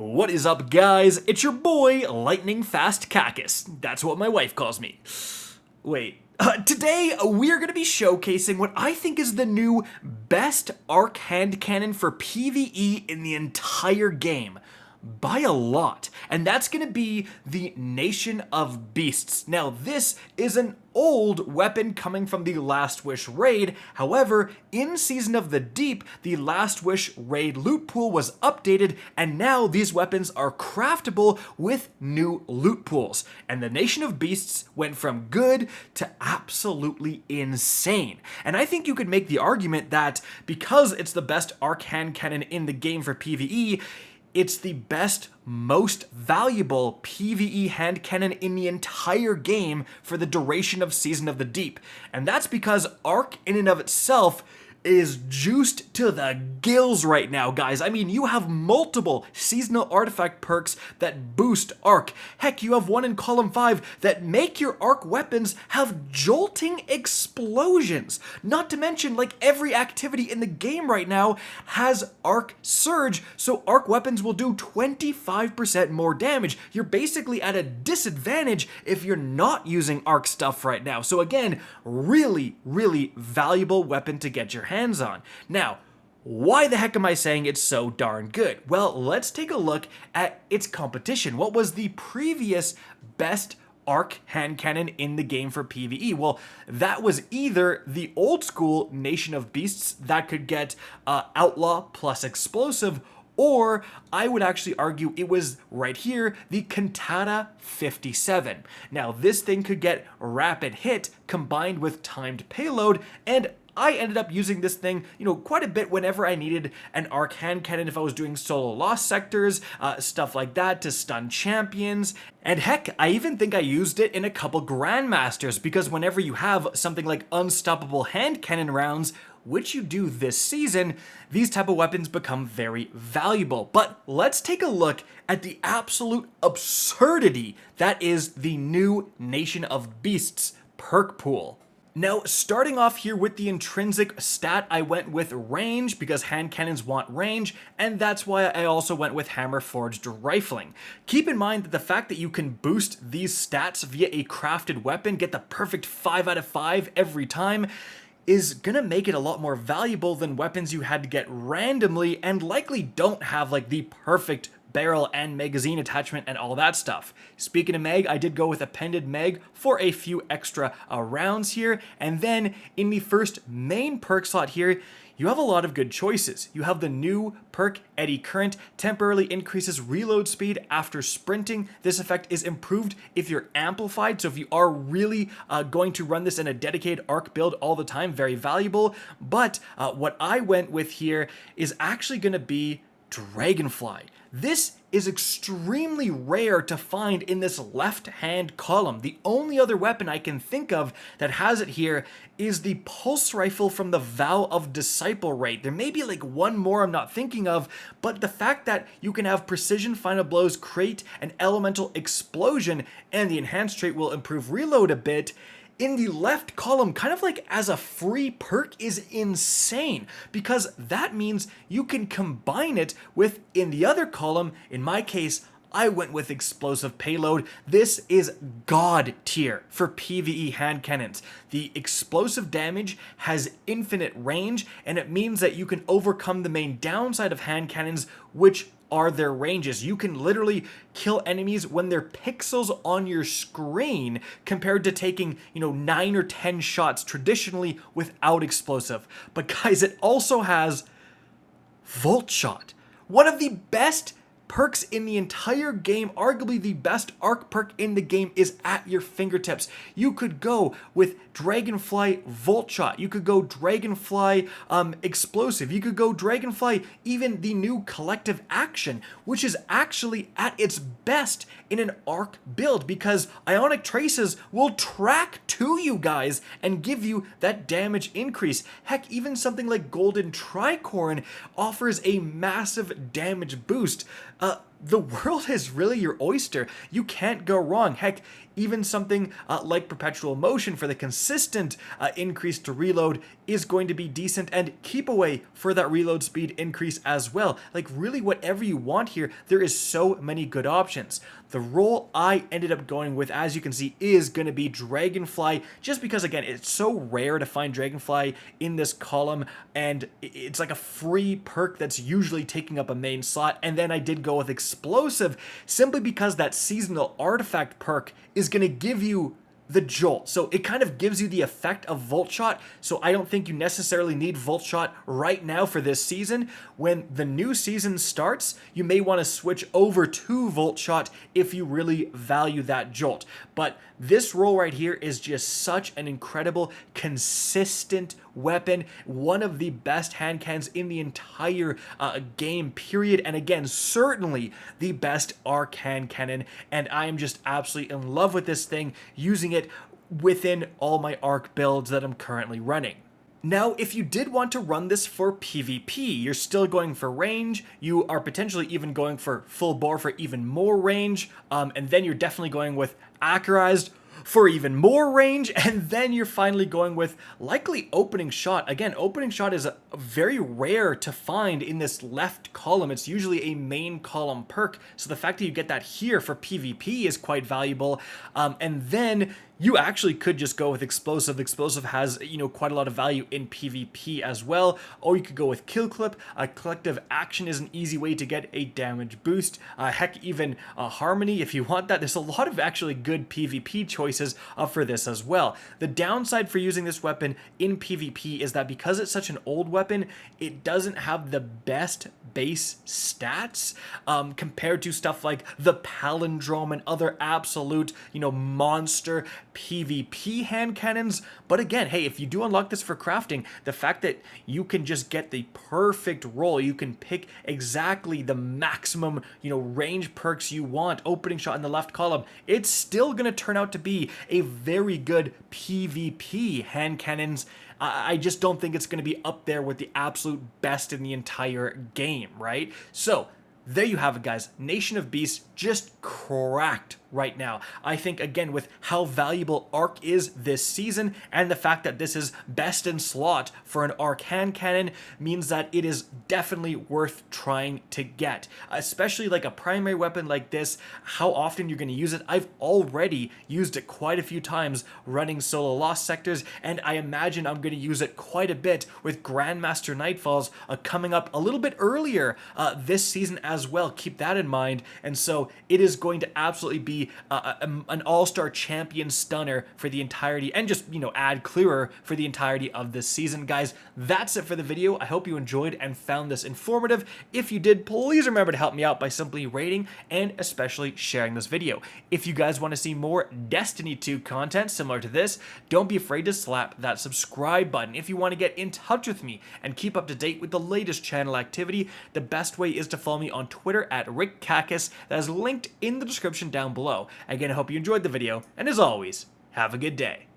What is up, guys? It's your boy, Lightning Fast Cactus. That's what my wife calls me. Wait. Today, we are going to be showcasing what I think is the new best arc hand cannon for PvE in the entire game. By a lot. And that's going to be the Nation of Beasts. Now, this is an old weapon coming from the Last Wish raid. However, in Season of the Deep, the Last Wish raid loot pool was updated, and now these weapons are craftable with new loot pools. And the Nation of Beasts went from good to absolutely insane. And I think you could make the argument that because it's the best arc hand cannon in the game for PvE, it's the best, most valuable PvE hand cannon in the entire game for the duration of Season of the Deep. And that's because Arc in and of itself is juiced to the gills right now, guys. I mean, you have multiple seasonal artifact perks that boost Arc. Heck, you have one in Column 5 that make your Arc weapons have jolting explosions. Not to mention, like, every activity in the game right now has Arc Surge, so Arc weapons will do 25% more damage. You're basically at a disadvantage if you're not using Arc stuff right now. So again, really, really valuable weapon to get your hands on. Now, why the heck am I saying it's so darn good? Well, let's take a look at its competition. What was the previous best arc hand cannon in the game for PvE? Well, that was either the old school Nation of Beasts that could get Outlaw plus Explosive, or I would actually argue it was right here, the Cantata 57. Now, this thing could get Rapid Hit combined with Timed Payload, and I ended up using this thing, quite a bit whenever I needed an arc hand cannon if I was doing solo lost sectors, stuff like that to stun champions. And heck, I even think I used it in a couple Grandmasters, because whenever you have something like unstoppable hand cannon rounds, which you do this season, these type of weapons become very valuable. But let's take a look at the absolute absurdity that is the new Nation of Beasts perk pool. Now, starting off here with the intrinsic stat, I went with range because hand cannons want range, and that's why I also went with hammer forged rifling. Keep in mind that the fact that you can boost these stats via a crafted weapon, get the perfect 5 out of 5 every time, is gonna make it a lot more valuable than weapons you had to get randomly and likely don't have like the perfect barrel and magazine attachment and all that stuff. Speaking of mag, I did go with appended mag for a few extra rounds here, and then in the first main perk slot here, you have a lot of good choices. You have the new perk, Eddy Current, temporarily increases reload speed after sprinting. This effect is improved if you're amplified, so if you are really going to run this in a dedicated arc build all the time, very valuable. But what I went with here is actually going to be Dragonfly. This is extremely rare to find in this left-hand column. The only other weapon I can think of that has it here is the pulse rifle from the Vow of Disciple raid. There may be like one more I'm not thinking of, but the fact that you can have precision final blows, create an elemental explosion, and the enhanced trait will improve reload a bit in the left column, kind of like as a free perk, is insane, because that means you can combine it with, in the other column, in my case, I went with explosive payload. This is god tier for PvE hand cannons. The explosive damage has infinite range, and it means that you can overcome the main downside of hand cannons, which are their ranges. You can literally kill enemies when they're pixels on your screen compared to taking, 9 or 10 shots traditionally without explosive. But guys, it also has Volt Shot, one of the best perks in the entire game. Arguably the best arc perk in the game is at your fingertips. You could go with Dragonfly Volt Shot. You could go Dragonfly Explosive. You could go Dragonfly, even the new Collective Action, which is actually at its best in an arc build because Ionic Traces will track to you guys and give you that damage increase. Heck, even something like Golden Tricorn offers a massive damage boost. the world is really your oyster. You can't go wrong. Heck, even something like Perpetual Motion for the consistent increase to reload is going to be decent, and Keep Away for that reload speed increase as well. Like, really, whatever you want here, there is so many good options. The role I ended up going with, as you can see, is going to be Dragonfly, just because, again, it's so rare to find Dragonfly in this column, and it's like a free perk that's usually taking up a main slot. And then I did go with Explosive, simply because that seasonal artifact perk is going to give you the jolt. So it kind of gives you the effect of Volt Shot. So I don't think you necessarily need Volt Shot right now for this season. When the new season starts, you may want to switch over to Volt Shot if you really value that jolt. But this roll right here is just such an incredible, consistent weapon. One of the best hand cannons in the entire game, period. And again, certainly the best arc hand cannon. And I am just absolutely in love with this thing, using it within all my arc builds that I'm currently running. Now, if you did want to run this for PvP, you're still going for range, you are potentially even going for full bore for even more range, and then you're definitely going with accurized for even more range, and then you're finally going with likely Opening Shot. Again, Opening Shot is very rare to find in this left column. It's usually a main column perk, so the fact that you get that here for PvP is quite valuable. And then you actually could just go with Explosive. Explosive has, quite a lot of value in PvP as well. Or you could go with Kill Clip. Collective Action is an easy way to get a damage boost. Heck, even Harmony if you want that. There's a lot of actually good PvP choices for this as well. The downside for using this weapon in PvP is that because it's such an old weapon, it doesn't have the best base stats compared to stuff like the Palindrome and other absolute, monster PvP hand cannons. But again, hey, if you do unlock this for crafting, the fact that you can just get the perfect roll, you can pick exactly the maximum, range perks you want, Opening Shot in the left column, it's still going to turn out to be a very good PvP hand cannons. I just don't think it's going to be up there with the absolute best in the entire game, right? So there you have it, guys. Nation of Beasts just cracked right now. I think, again, with how valuable Arc is this season, and the fact that this is best in slot for an Arc hand cannon, means that it is definitely worth trying to get. Especially like a primary weapon like this, how often you're going to use it. I've already used it quite a few times running solo Lost Sectors, and I imagine I'm going to use it quite a bit with Grandmaster Nightfalls coming up a little bit earlier this season as well. Keep that in mind. And so it is going to absolutely be an all-star champion stunner for the entirety, and just, ad clearer for the entirety of this season. Guys, that's it for the video. I hope you enjoyed and found this informative. If you did, please remember to help me out by simply rating and especially sharing this video. If you guys want to see more Destiny 2 content similar to this, don't be afraid to slap that subscribe button. If you want to get in touch with me and keep up to date with the latest channel activity, the best way is to follow me on Twitter at RickCacus. That is linked in the description down below. Again, I hope you enjoyed the video, and as always, have a good day.